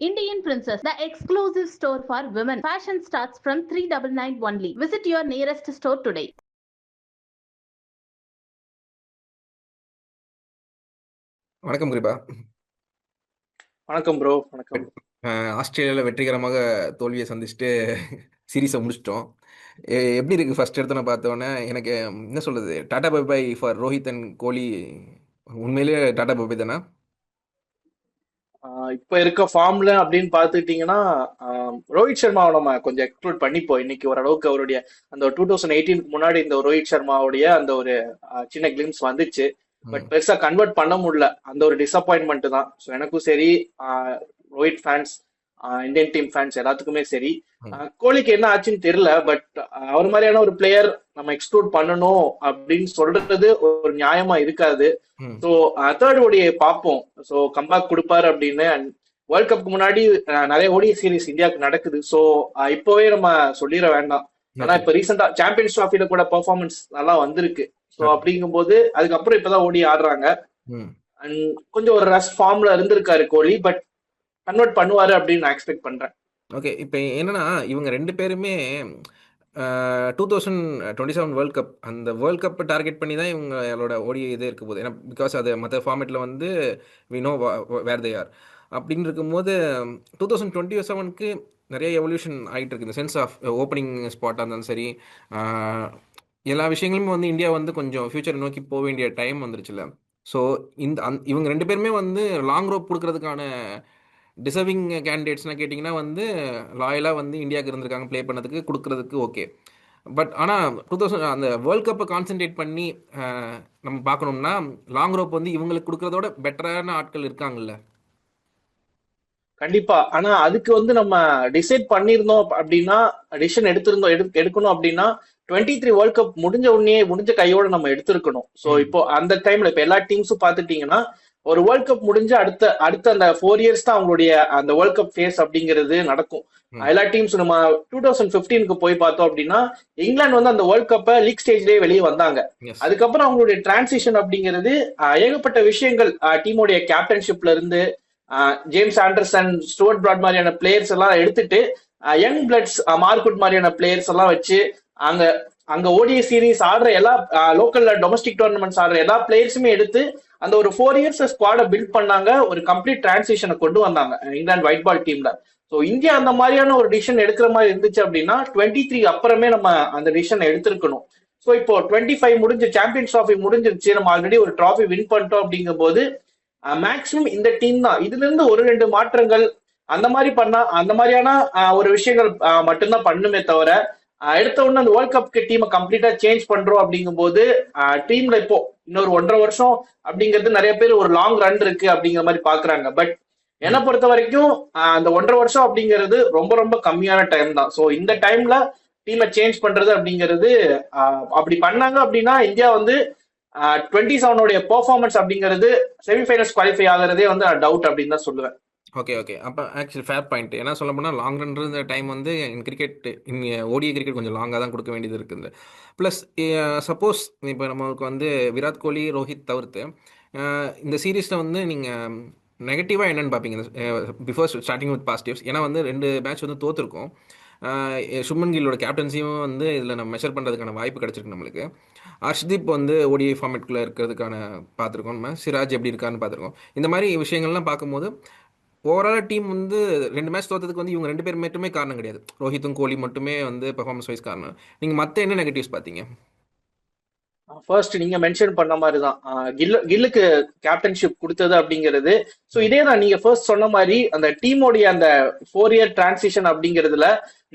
Indian Princess, the exclusive store for women. Fashion starts from 399 only. Visit your nearest store today. வணக்கம் கிருபா. வணக்கம் bro. வணக்கம். ஆஸ்திரேலியாவில் வெற்றிகரமாக தோல்வியை சந்திச்சுட்டு சீரீஸை முடிச்சிட்டோம். எப்படி இருக்குது ஃபர்ஸ்ட் எடுத்து நான் பார்த்தோன்னே எனக்கு என்ன சொல்கிறது, tata bye bye for Rohit and Kohli. உண்மையிலேயே டாடா பை பை தானே? இப்ப இருக்க ஃபார்ம்ல அப்படின்னு பாத்துக்கிட்டீங்கன்னா ரோஹித் சர்மாவை நம்ம கொஞ்சம் எக்ஸ்க்ளூட் பண்ணிப்போம். இன்னைக்கு ஓரளவுக்கு அவருடைய அந்த 2018 முன்னாடி இந்த ரோஹித் சர்மாவுடைய அந்த ஒரு சின்ன கிளிம்ஸ் வந்துச்சு. பட் பெருசா கன்வெர்ட் பண்ண முடியல. அந்த ஒரு டிசப்பாயின்மெண்ட் தான். ஸோ எனக்கும் சரி, Rohit fans, Indian team fans எல்லாத்துக்குமே சரி. கோலிக்கு என்ன ஆச்சுன்னு தெரியல. பட் அவர் மாதிரியான ஒரு பிளேயர் நம்ம எக்ஸ்க்ளூட் பண்ணணும் அப்படின்னு சொல்றது ஒரு நியாயமா இருக்காது. ஸோ தேர்ட் ஓடியை பார்ப்போம். ஸோ கம்பேக் கொடுப்பாரு அப்படின்னு. வேர்ல்ட் கப்புக்கு முன்னாடி நிறைய ஓடிஐ சீரிஸ் இந்தியாவுக்கு நடக்குது. ஸோ இப்போவே நம்ம சொல்லிட வேண்டாம். ஏன்னா இப்ப ரீசெண்டா சாம்பியன்ஸ் டிராஃபில கூட பெர்ஃபார்மன்ஸ் நல்லா வந்திருக்கு. ஸோ அப்படிங்கும்போது அதுக்கப்புறம் இப்பதான் ஓடி ஆடுறாங்க. அண்ட் கொஞ்சம் ஒரு ரஷ் ஃபார்ம்ல இருந்திருக்காரு கோலி. பட் கன்வெர்ட் பண்ணுவாரு அப்படின்னு நான் எக்ஸ்பெக்ட் பண்றேன். ஓகே, இப்போ என்னன்னா இவங்க ரெண்டு பேருமே 2027 வேர்ல்ட் கப், அந்த வேர்ல்ட் கப் டார்கெட் பண்ணி தான் இவங்களோட ஓடிஐ இதே இருக்க போகுது. ஏன்னா பிகாஸ் அது மற்ற ஃபார்மேட்டில் வந்து we know where they are. அப்படின்னு இருக்கும்போது 2027க்கு நிறைய எவல்யூஷன் ஆகிட்டு இருக்கு. இந்த சென்ஸ் ஆஃப் ஓப்பனிங் ஸ்பாட்டாக இருந்தாலும் சரி, எல்லா விஷயங்களுமே வந்து இந்தியா வந்து கொஞ்சம் ஃபியூச்சரை நோக்கி போக வேண்டிய டைம் வந்துருச்சுல்ல. ஸோ இவங்க ரெண்டு பேருமே வந்து லாங் ரோப் கொடுக்கறதுக்கான டிசர்விங் கேண்டிடேட்ஸ்னால் கேட்டிங்கன்னா வந்து லாயலாக வந்து இந்தியாவுக்கு இருந்திருக்காங்க ப்ளே பண்ணதுக்கு, கொடுக்குறதுக்கு ஓகே. பட் ஆனால் 2000 அந்த வேர்ல்ட் கப்பை கான்சென்ட்ரேட் பண்ணி நம்ம பார்க்கணும்னா லாங் ரோப் வந்து இவங்களுக்கு கொடுக்குறதோட பெட்டரான ஆட்கள் இருக்காங்கல்ல. கண்டிப்பா. ஆனா அதுக்கு வந்து நம்ம டிசைட் பண்ணிருந்தோம் அப்படின்னா, டிசிஷன் எடுக்கணும் அப்படின்னா 23 வேர்ல்ட் கப் முடிஞ்ச கையோட நம்ம எடுத்திருக்கணும். ஸோ இப்போ அந்த டைம்ல இப்ப எல்லா டீம்ஸும் பாத்துட்டீங்கன்னா ஒரு வேர்ல்ட் கப் முடிஞ்ச அடுத்த அந்த 4 இயர்ஸ் தான் அவங்களுடைய அந்த வேர்ல்ட் கப் ஃபேஸ் அப்படிங்கிறது நடக்கும். எல்லா டீம்ஸ் நம்ம 2015க்கு போய் பார்த்தோம் அப்படின்னா இங்கிலாந்து வந்து அந்த வேர்ல்ட் கப்பை லீக் ஸ்டேஜ்லயே வெளியே வந்தாங்க. அதுக்கப்புறம் அவங்களுடைய டிரான்சிஷன் அப்படிங்கிறது ஏகப்பட்ட விஷயங்கள், டீமோடைய கேப்டன்ஷிப்ல இருந்து ஜேம்ஸ் ஆண்டர்சன், ஸ்டூவர்ட் பிராட் மாதிரியான பிளேயர்ஸ் எல்லாம் எடுத்துட்டு யங் பிளட்ஸ், மார்க்குட் மாதிரியான பிளேயர்ஸ் எல்லாம் வச்சு அங்க ஓடிஐ சீரீஸ் ஆடுற எல்லா லோக்கல்ல டொமஸ்டிக் டோர்னமெண்ட்ஸ் ஆடுற எல்லா பிளேயர்ஸுமே எடுத்து அந்த ஒரு 4 இயர்ஸ் ஸ்குவாட பில்ட் பண்ணாங்க. ஒரு கம்ப்ளீட் டிரான்சிஷனை கொண்டு வந்தாங்க இங்கிலாந்து ஒயிட் பால் டீம்ல. ஸோ இந்தியா அந்த மாதிரியான ஒரு டிசிஷன் எடுக்கிற மாதிரி இருந்துச்சு அப்படின்னா 23 அப்புறமே நம்ம அந்த டிசிஷன் எடுத்திருக்கணும். ஸோ இப்போ 25 முடிஞ்சு சாம்பியன்ஸ் டிராஃபி முடிஞ்சிருச்சு, நம்ம ஆல்ரெடி ஒரு டிராஃபி வின் பண்ணிட்டோம். அப்படிங்கும் போது மேக்சிமம் இந்த டீம் தான் இதுல இருந்து ஒரு 2 மாற்றங்கள் அந்த மாதிரி பண்ணா, அந்த மாதிரியான ஒரு விஷயங்கள் மட்டும்தான் பண்ணுமே தவிர எடுத்த உடனே அந்த வேர்ல்ட் கப்க்கு டீமை கம்ப்ளீட்டா சேஞ்ச் பண்றோம். அப்படிங்கும் போது டீம்ல இப்போ இன்னொரு 1.5 வருஷம் அப்படிங்கிறது நிறைய பேர் ஒரு லாங் ரன் இருக்கு அப்படிங்கிற மாதிரி பாக்குறாங்க. பட் என்னை பொறுத்த வரைக்கும் அந்த 1.5 வருஷம் அப்படிங்கிறது ரொம்ப ரொம்ப கம்மியான டைம் தான். ஸோ இந்த டைம்ல டீமை சேஞ்ச் பண்றது அப்படிங்கிறது அப்படி பண்ணாங்க அப்படின்னா இந்தியா வந்து 27 பெர்ஃபார்மன்ஸ் அப்படிங்கிறது செமிஃபைனல்ஸ் குவாலிஃபை ஆகிறதே வந்து டவுட் அப்படின்னு தான் சொல்லுவேன். ஓகே, அப்போ ஆக்சுவலி ஃபேர் பாயிண்ட். ஏன்னா சொல்ல போனால் லாங் ரன்ன்ற டைம் வந்து கிரிக்கெட், ஓடிஐ கிரிக்கெட் கொஞ்சம் லாங்காக தான் கொடுக்க வேண்டியது இருக்குது. ப்ளஸ் சப்போஸ் இப்போ நமக்கு வந்து விராட் கோலி, ரோஹித் தவிர்த்து இந்த சீரீஸில் வந்து நீங்கள் நெகட்டிவாக என்னென்னு பார்ப்பீங்க பிஃபோர் ஸ்டார்டிங் வித் பாசிட்டிவ்ஸ்? ஏன்னா வந்து 2 மேட்ச் வந்து தோற்றுருக்கோம். சுப்மன் கில்லோட கேப்டன்சியும் வந்து இதில் நம்ம மெஷர் பண்ணுறதுக்கான வாய்ப்பு கிடச்சிருக்கு நம்மளுக்கு. ஹர்ஷ்தீப் வந்து ஓடிஐ ஃபார்மேட்குள்ளே இருக்கிறதுக்கான பார்த்துருக்கோம். நம்ம சிராஜ் எப்படி இருக்கான்னு பார்த்துருக்கோம். இந்த மாதிரி விஷயங்கள்லாம் பார்க்கும்போது ஓவரால் டீம் வந்து 2 மேட்ச் தோற்றதுக்கு வந்து இவங்க 2 பேர் மட்டுமே காரணம் கிடையாது. ரோஹித்தும் கோலி மட்டுமே வந்து பெர்ஃபார்மன்ஸ் வைஸ் காரணம். நீங்கள் மற்ற என்ன நெகட்டிவ்ஸ் பார்த்தீங்க? ஃபர்ஸ்ட் நீங்க மென்ஷன் பண்ண மாதிரி தான் கில்லுக்கு கேப்டன்ஷிப் கொடுத்தது அப்படிங்கிறது. ஸோ இதே தான் நீங்க ஃபர்ஸ்ட் சொன்ன மாதிரி அந்த டீமோடைய அந்த 4 இயர் டிரான்சிஷன் அப்படிங்கிறதுல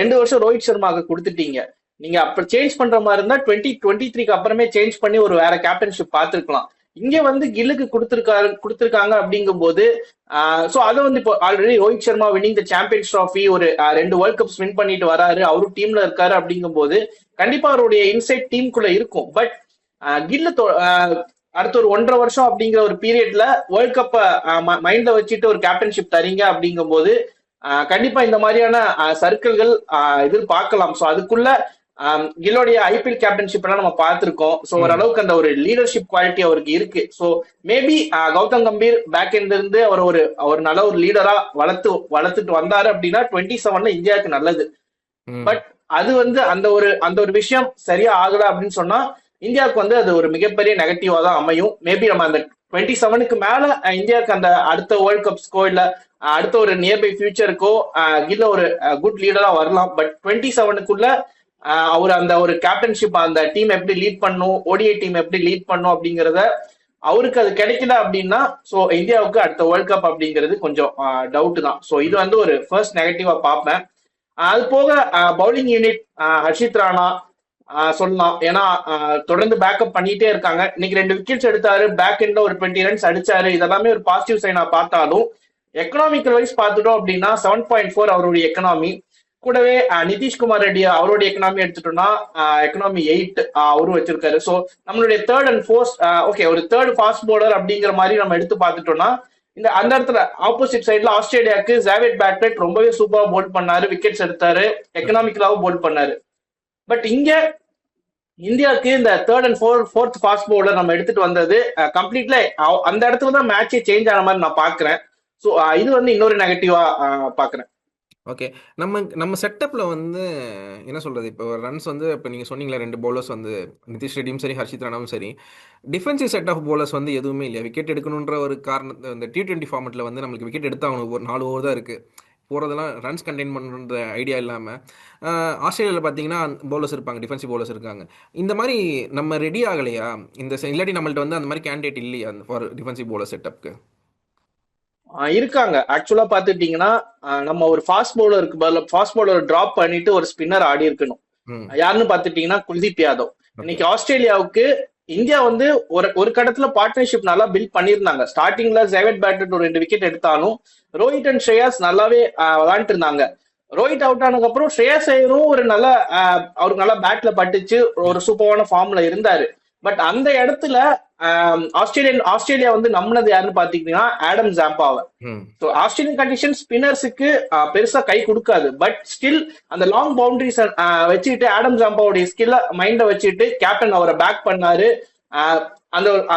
2 வருஷம் ரோஹித் சர்மாவுக்கு கொடுத்துட்டீங்க. நீங்க அப்ப சேஞ்ச் பண்ற மாதிரி இருந்தா 2023க்கு அப்புறமே சேஞ்ச் பண்ணி ஒரு வேற கேப்டன்ஷிப் பார்த்துருக்கலாம். இங்க வந்து கில்லுக்கு கொடுத்துருக்காங்க அப்படிங்கும் போது சோ அதை வந்து இப்போ already Rohit Sharma winning the champions trophy ஒரு 2 வேர்ல்ட் கப்ஸ் வின் பண்ணிட்டு வராரு, அவரும் டீம்ல இருக்காரு. அப்படிங்கும் போது கண்டிப்பா அவருடைய இன்சைட் டீமுக்குள்ள இருக்கும். பட் கில்லு அடுத்த ஒரு 1.5 வருஷம் அப்படிங்கிற ஒரு பீரியட்ல வேர்ல்ட் கப்பை மைண்ட்ல வச்சுட்டு ஒரு கேப்டன்ஷிப் தரீங்க. அப்படிங்கும் போது கண்டிப்பா இந்த மாதிரியான சர்க்கிள்கள் எதிர்பார்க்கலாம். ஸோ அதுக்குள்ள கில்லோடைய ஐபிஎல் கேப்டன்ஷிப் எல்லாம் நம்ம பார்த்திருக்கோம். ஸோ ஓரளவுக்கு அந்த ஒரு லீடர்ஷிப் குவாலிட்டி அவருக்கு இருக்கு. So maybe Gautam Gambhir back எண்ட்ல இருந்து அவர் ஒரு நல்ல ஒரு லீடரா வளர்த்துட்டு வந்தாரு அப்படின்னா 27 இந்தியாவுக்கு நல்லது. பட் அது அந்த ஒரு விஷயம் சரியா ஆகல அப்படின்னு சொன்னா இந்தியாவுக்கு அது ஒரு மிகப்பெரிய நெகட்டிவா தான் அமையும். மேபி நம்ம அந்த 27க்கு மேல இந்தியாவுக்கு அந்த அடுத்த வேர்ல்ட் கப்ஸ்க்கோ இல்ல அடுத்த ஒரு நியர்பை ஃபியூச்சருக்கோ இல்ல ஒரு குட் லீடரா வரலாம். பட் 27க்குள்ள அவர் அந்த ஒரு கேப்டன்ஷிப் அந்த டீம் எப்படி லீட் பண்ணும், ஓடிஐ டீம் எப்படி லீட் பண்ணும் அப்படிங்கறத அவருக்கு அது கிடைக்கல அப்படின்னா ஸோ இந்தியாவுக்கு அடுத்த வேர்ல்ட் கப் அப்படிங்கிறது கொஞ்சம் டவுட் தான். ஸோ இது ஒரு ஃபர்ஸ்ட் நெகட்டிவா பார்ப்பேன். அது போக பவுலிங் யூனிட் ஹர்ஷித் ராணா சொல்லலாம். ஏன்னா தொடர்ந்து பேக்கப் பண்ணிட்டே இருக்காங்க. இன்னைக்கு 2 விக்கெட்ஸ் எடுத்தாரு, பேக் எண்ட்ல ஒரு 20 ரன்ஸ் அடிச்சாரு. இதெல்லாமே ஒரு பாசிட்டிவ் சைனா பார்த்தாலும் எக்கனாமிக்கல் வைஸ் பார்த்துட்டோம் அப்படின்னா 7.4 அவருடைய எக்கனாமி. கூடவே நிதிஷ்குமார் ரெட்டி அவருடைய எக்கனாமி எடுத்துட்டோம்னா எக்கனாமி 8 அவரும் வச்சிருக்காரு. ஸோ நம்மளுடைய தேர்ட் அண்ட் ஃபோர்த் ஒரு தேர்ட் ஃபாஸ்ட் பவுலர் அப்படிங்கிற மாதிரி நம்ம எடுத்து பார்த்துட்டோம்னா அந்த இடத்துல ஆப்போசிட் சைட்ல ஆஸ்திரேலியாவுக்கு ஜாவேட் பேட்லெட் ரொம்பவே சூப்பரா போல்ட் பண்ணாரு, விக்கெட்ஸ் எடுத்தாரு, எக்கனாமிக்கலாவும் போல்ட் பண்ணாரு. பட் இங்க இந்தியாவுக்கு இந்த third and fourth fast bowler நம்ம எடுத்துட்டு வந்தது கம்ப்ளீட்ல அந்த இடத்துல தான் மேட்சே சேஞ்ச் ஆன மாதிரி நான் பாக்குறேன். ஸோ இது இன்னொரு நெகட்டிவா பாக்குறேன். ஓகே, நம்ம செட்டப்பில் என்ன சொல்கிறது, இப்போ ரன்ஸ் இப்போ நீங்கள் சொன்னீங்களா 2 பவுலர்ஸ் நிதிஷ் ரெட்டியும் சரி ஹர்ஷித் ராணாவும் சரி, டிஃபென்சிவ் செட் ஆஃப் பவுலர்ஸ் எதுவுமே இல்லையா. விக்கெட் எடுக்கணுன்ற ஒரு காரணத்தை இந்த T20 ஃபார்மெட்டில் நம்மளுக்கு விக்கெட் எடுத்தாகணும். ஒரு 4 ஓவர் தான் இருக்குது, போகிறதெல்லாம் ரன்ஸ் கண்டெயின் பண்ணுற ஐடியா இல்லாமல் ஆஸ்திரேலியாவில் பார்த்தீங்கன்னா பவுலர்ஸ் இருப்பாங்க, டிஃபென்சிவ் பவுலர்ஸ் இருக்காங்க. இந்த மாதிரி நம்ம ரெடி ஆகலையா இல்லாட்டி நம்மள்ட்ட அந்த மாதிரி கேண்டிடேட் இல்லையா ஃபார் டிஃபென்சிவ் பவுலர் செட்டப்க்கு? இருக்காங்க. ஆக்சுவலா பாத்துட்டீங்கன்னா நம்ம ஒரு ஃபாஸ்ட் பவுலர் டிராப் பண்ணிட்டு ஒரு ஸ்பின்னர் ஆடி இருக்கணும். யாருன்னு பாத்துட்டீங்கன்னா குல்தீப் யாதவ். இன்னைக்கு ஆஸ்திரேலியாவுக்கு இந்தியா ஒரு கடத்துல பார்ட்னர்ஷிப் நல்லா பில்ட் பண்ணிருந்தாங்க. ஸ்டார்டிங்ல ஜேவட் பேட்லெட் ஒரு 2 விக்கெட் எடுத்தாலும் ரோஹித் அண்ட் ஸ்ரேயாஸ் நல்லாவே விளையாண்டு இருந்தாங்க. ரோஹித் அவுட் ஆனதுக்கு அப்புறம் ஸ்ரேயாஸ் ஐயரும் அவருக்கு நல்லா பேட்ல பட்டுச்சு, ஒரு சூப்பரான ஃபார்ம்ல இருந்தாரு. பட் அந்த இடத்துல ஆஸ்திரேலியா நம்பினது யாருன்னு பாத்தீங்கன்னா ஆடம் ஜாம்பாவை. ஸோ ஆஸ்திரேலியன் கண்டிஷன் ஸ்பின்னர்ஸுக்கு பெருசா கை கொடுக்காது. பட் ஸ்டில் அந்த லாங் பவுண்டரிஸ் வச்சுட்டு ஆடம் ஜாம்பாவுடைய ஸ்கில்ல மைண்ட வச்சுட்டு கேப்டன் அவரை பேக் பண்ணாரு.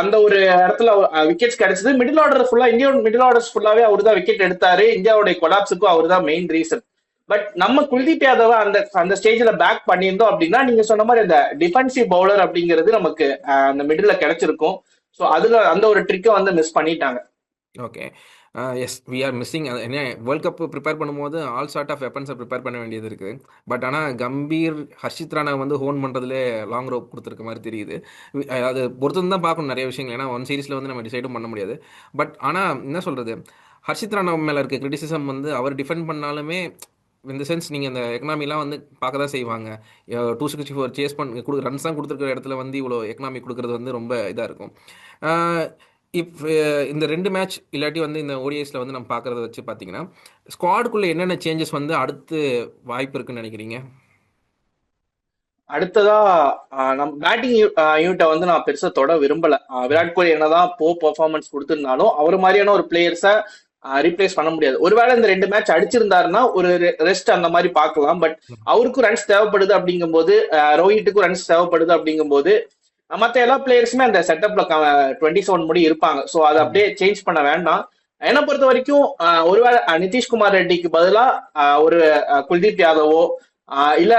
அந்த ஒரு இடத்துல விக்கெட்ஸ் கிடைச்சது. மிடில் ஆர்டர் ஃபுல்லா இந்தியாவோட மிடில் ஆர்டர்ஸ் ஃபுல்லாவே அவர் தான் விக்கெட் எடுத்தாரு. இந்தியாவுடைய கொலாப்ஸுக்கும் அவர் தான் மெயின் ரீசன். பட் நம்ம குல்தீப் யாதவ அந்த ஸ்டேஜ்ல பேக் பண்ணியிருந்தோம் அப்படின்னா நீங்க சொன்ன மாதிரி அந்த டிஃபென்சிவ் பவுலர் அப்படிங்கிறது நமக்கு அந்த மிடில் கிடைச்சிருக்கும். ஸோ அதுல அந்த ஒரு ட்ரிக்கை மிஸ் பண்ணிட்டாங்க. Okay, yes, we are missing. என்ன வேர்ல்ட் கப் ப்ரிப்பேர் பண்ணும்போது ஆல் சார்ட் ஆஃப் வெப்பன்ஸை ப்ரிப்பேர் பண்ண வேண்டியது இருக்குது. பட் ஆனால் கம்பீர் ஹர்ஷித் ராணா ஹோன் பண்ணுறதுல லாங் ரோப் கொடுத்துருக்க மாதிரி தெரியுது. அது பொறுத்து தான் பார்க்கணும் நிறைய விஷயங்கள். ஏன்னா ஒன் சீரீஸில் நம்ம டிசைடும் பண்ண முடியாது. பட் ஆனால் என்ன சொல்கிறது, ஹர்ஷித் ராணா மேலே இருக்க கிரிட்டிசிசம் அவர் டிஃபெண்ட் பண்ணாலுமே இந்த சென்ஸ் நீங்கள் அந்த எக்கனாமிலாம் பார்க்க தான் செய்வாங்க. 264 சேஸ் ரன்ஸ் தான் கொடுத்துருக்கிற இடத்துல இவ்வளோ எக்கனாமி கொடுக்குறது ரொம்ப இதாக இருக்கும். இந்த 2 மேட்ச் இல்லாட்டி இந்த ஓடிஐஸில் நம்ம பார்க்குறத வச்சு பார்த்தீங்கன்னா ஸ்குவாடுக்குள்ளே என்னென்ன சேஞ்சஸ் அடுத்து வாய்ப்பு இருக்குன்னு நினைக்கிறீங்க? அடுத்ததா நம்ம பேட்டிங் யூனிட்டை நான் பெருசா தொட விரும்பல. விராட் கோலி என்னதான் பெர்ஃபார்மன்ஸ் கொடுத்திருந்தாலும் அவர் மாதிரியான ஒரு பிளேயர்ஸை ரீப்ளேஸ் பண்ண முடியாது. ஒருவேளை இந்த 2 மேட்ச் அடிச்சிருந்தாருன்னா ஒரு ரெஸ்ட் அந்த மாதிரி பார்க்கலாம். பட் அவருக்கும் ரன்ஸ் தேவைப்படுது அப்படிங்கும்போது, ரோஹித்துக்கும் ரன்ஸ் தேவைப்படுது அப்படிங்கும்போது மற்ற எல்லா பிளேயர்ஸுமே அந்த செட்டப்ல 27 முடி இருப்பாங்க. ஸோ அதை அப்படியே சேஞ்ச் பண்ண வேண்டாம். என்னை பொறுத்த வரைக்கும் ஒருவேளை நிதிஷ்குமார் ரெட்டிக்கு பதிலா ஒரு குல்தீப் யாதவோ இல்ல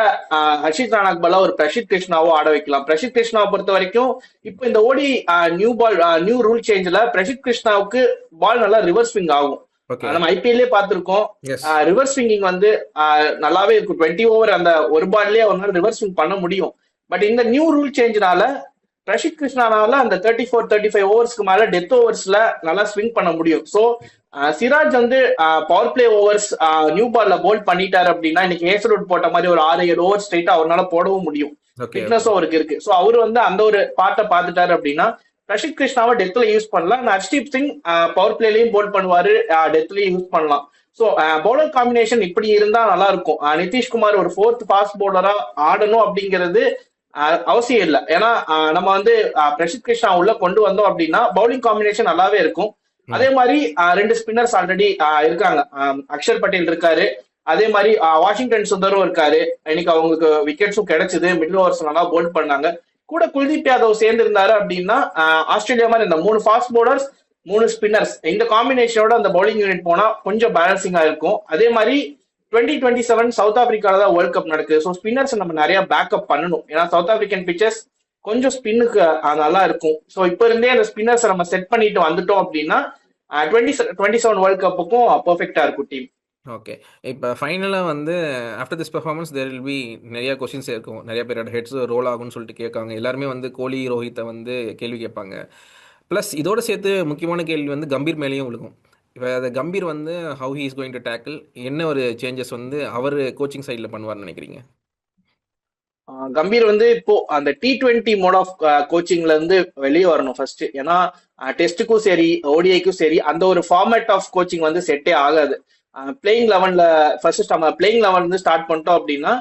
ஹர்ஷித் ராணாக்கு பதிலா ஒரு பிரசித் கிருஷ்ணாவோ ஆட வைக்கலாம். பிரசித் கிருஷ்ணாவை பொறுத்த வரைக்கும் இப்போ இந்த ஓடி நியூ ரூல் சேஞ்ச்ல பிரசித் கிருஷ்ணாவுக்கு பால் நல்லா ரிவர்ஸ் ஸ்விங் ஆகும். நம்ம ஐபிஎல்லே பார்த்திருக்கோம். ரிவர்ஸ் ஸ்விங்கிங் நல்லாவே இருக்கும். 20 ஓவர் அந்த ஒரு பால்லயே அவரால் ரிவர்ஸ் ஸ்விங் பண்ண முடியும். பட் இந்த நியூ ரூல் சேஞ்ச்னால பிரசித் கிருஷ்ணானால அந்த 34-35 ஓவர்ஸ்க்கு மேல டெத் ஓவர்ஸ்ல நல்லா ஸ்விங் பண்ண முடியும். So Siraj power play overs new பால்ல போல்ட் பண்ணிட்டாரு அப்படின்னா இன்னைக்கு ஹேசல்வுட் போட்ட மாதிரி ஒரு 6-7 ஓவர் ஸ்ட்ரைட்டா அவரால் போடவும் முடியும். ஃபிட்னஸும் அவருக்கு இருக்கு. ஸோ அவரு அந்த ஒரு பார்ட்டை பார்த்துட்டாரு அப்படின்னா பிரசித் கிருஷ்ணாவை டெத்ல யூஸ் பண்ணலாம். ஹர்ஷ்தீப் சிங் பவர் பிளேலையும் போல்ட் பண்ணுவாரு, டெத்லயும் யூஸ் பண்ணலாம். ஸோ பவுலர் காம்பினேஷன் இப்படி இருந்தா நல்லா இருக்கும். நிதிஷ்குமார் ஒரு 4th ஃபாஸ்ட் பவுலரா ஆடணும் அப்படிங்கிறது அவசியம் இல்லை. ஏன்னா நம்ம பிரசித் கிருஷ்ணா உள்ள கொண்டு வந்தோம் அப்படின்னா பவுலிங் காம்பினேஷன் நல்லாவே இருக்கும். அதே மாதிரி 2 ஸ்பின்னர்ஸ் ஆல்ரெடி இருக்காங்க. அக்ஷர் பட்டேல் இருக்காரு, அதே மாதிரி வாஷிங்டன் சுந்தரும் இருக்காரு. இன்னைக்கு அவங்களுக்கு விக்கெட்ஸும் கிடைச்சது, மிடில் ஓவர்ஸ் நல்லா போல்ட் பண்ணாங்க. கூட குல்தீப் யாதவ் சேர்ந்து இருந்தாரு அப்படின்னா ஆஸ்திரேலியா மாதிரி இந்த 3 ஃபாஸ்ட் பவுலர்ஸ் 3 ஸ்பின்னர்ஸ் இந்த காம்பினேஷனோட அந்த பவுலிங் யூனிட் போனா கொஞ்சம் பேலன்சிங்கா இருக்கும். அதே மாதிரி 2027 சவுத் ஆப்பிரிக்கால தான் வேர்ல்ட் கப் நடக்குது. ஸோ ஸ்பின்னர்ஸ் நம்ம நிறைய பேக்கப் பண்ணணும். ஏன்னா சவுத் ஆப்பிரிக்கன் பிச்சர்ஸ் கொஞ்சம் ஸ்பின்னுக்கு நல்லா இருக்கும். ஸோ இப்போ இருந்தே அந்த ஸ்பின்னர்ஸ் நம்ம செட் பண்ணிட்டு வந்துட்டோம் அப்படின்னா 2027 வேர்ல்ட் கப்புக்கும் பர்ஃபெக்டா இருக்கும் டீம். ஓகே. இப்போ ஃபைனலாக வந்து after this performance there will be நிறைய கொஸ்டின்ஸ் இருக்கும். நிறைய பேரோட ஹெட்ஸ் ரோல் ஆகும்னு சொல்லிட்டு கேட்காங்க. எல்லாருமே வந்து கோலி ரோஹித்தை வந்து கேள்வி கேட்பாங்க. ப்ளஸ் இதோட சேர்த்து முக்கியமான கேள்வி வந்து கம்பீர் மேலேயும் விழுகும். இப்போ அதை கம்பீர் வந்து how he is going to tackle, என்ன ஒரு சேஞ்சஸ் வந்து அவர் கோச்சிங் சைடில் பண்ணுவார்னு நினைக்கிறீங்க? கம்பீர் வந்து இப்போ அந்த T20 மோட் ஆஃப் கோச்சிங்ல இருந்து வெளியே வரணும் ஃபர்ஸ்ட். ஏன்னா டெஸ்ட்டுக்கும் சரி ஓடிஐக்கும் சரி அந்த ஒரு ஃபார்மேட் ஆஃப் கோச்சிங் வந்து செட்டே ஆகாது. பிளேயிங் 11ல ஃபர்ஸ்ட் நம்ம பிளேயிங் 11 இருந்து ஸ்டார்ட் பண்ணிட்டோம் அப்படின்னா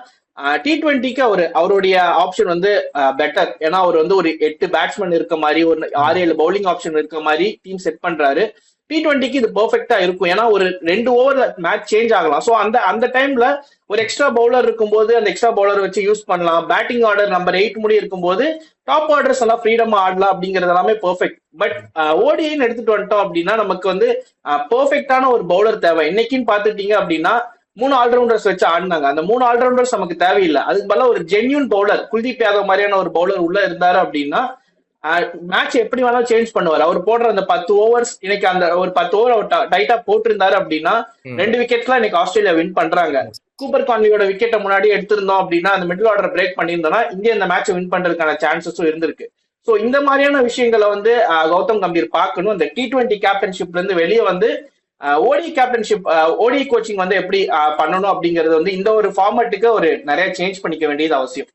T20க்கு அவருடைய ஆப்ஷன் வந்து பெட்டர். ஏன்னா அவர் வந்து ஒரு 8 பேட்ஸ்மேன் இருக்க மாதிரி ஒரு 6-7 பவுலிங் ஆப்ஷன் இருக்க மாதிரி டீம் செட் பண்றாரு. T20க்கு இது பெர்ஃபெக்டா இருக்கும். ஏன்னா ஒரு 2 ஓவர்ல மேட்ச் சேஞ்ச் ஆகலாம். ஸோ அந்த டைம்ல ஒரு எக்ஸ்ட்ரா பவுலர் இருக்கும்போது அந்த எக்ஸ்ட்ரா பவுலர் வச்சு யூஸ் பண்ணலாம். பேட்டிங் ஆர்டர் நம்பர் 8 முடி இருக்கும்போது டாப் ஆர்டர்ஸ் எல்லாம் ஃப்ரீடமா ஆடலாம் அப்படிங்கிறது எல்லாமே பெர்ஃபெக்ட். பட் ஓடிஐன்னு எடுத்துட்டு வந்துட்டோம் அப்படின்னா நமக்கு வந்து பெர்ஃபெக்டான ஒரு பவுலர் தேவை. இன்னைக்குன்னு பாத்துட்டீங்க அப்படின்னா 3 ஆல்ரவுண்டர்ஸ் வச்சு ஆடினாங்க. அந்த 3 ஆல்ரவுண்டர்ஸ் நமக்கு தேவையில்லை. அதுக்கு பதிலாக ஒரு ஜென்யூன் பவுலர் குல்தீப் யாதவ் மாதிரியான ஒரு பவுலர் உள்ள இருந்தாரு அப்படின்னா மேட்ச் எப்படி வேணாலும் சேஞ்ச் பண்ணுவார். அவர் போடுற அந்த 10 ஓவர்ஸ் இன்னைக்கு அந்த ஒரு 10 ஓவர் அவர் டைட்டா போட்டிருந்தாரு அப்படின்னா 2 விக்கெட்ஸ்லாம் இன்னைக்கு ஆஸ்திரேலியா வின் பண்றாங்க. கூப்பர் கான்லியோட விக்கெட்டை முன்னாடி எடுத்திருந்தோம் அப்படின்னா அந்த மிடில் ஆர்டர் பிரேக் பண்ணியிருந்தோம்னா இந்தியா இந்த மேட்ச் வின் பண்றதுக்கான சான்சஸும் இருந்திருக்கு. ஸோ இந்த மாதிரியான விஷயங்களை வந்து கௌதம் கம்பீர் பார்க்கணும். இந்த T20 கேப்டன்ஷிப்ல இருந்து வெளியே வந்து ஓடி கேப்டன்ஷிப் ஓடி கோச்சிங் வந்து எப்படி பண்ணணும் அப்படிங்கிறது வந்து இந்த ஒரு ஃபார்மேட்டுக்கு ஒரு நிறைய சேஞ்ச் பண்ணிக்க வேண்டியது அவசியம்.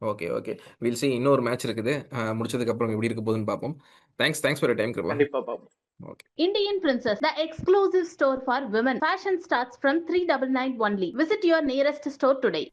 Okay okay will see. இன்னொரு மேட்ச் இருக்குது, முடிச்சதுக்கு அப்புறம் எப்படி இருக்க போகுதுன்னு பார்ப்போம். Thanks for time Kiruba. கண்டிப்பா பாப்போம். Okay. Indian Princess, the exclusive store for women. Fashion starts from 399 only. Visit your nearest store today.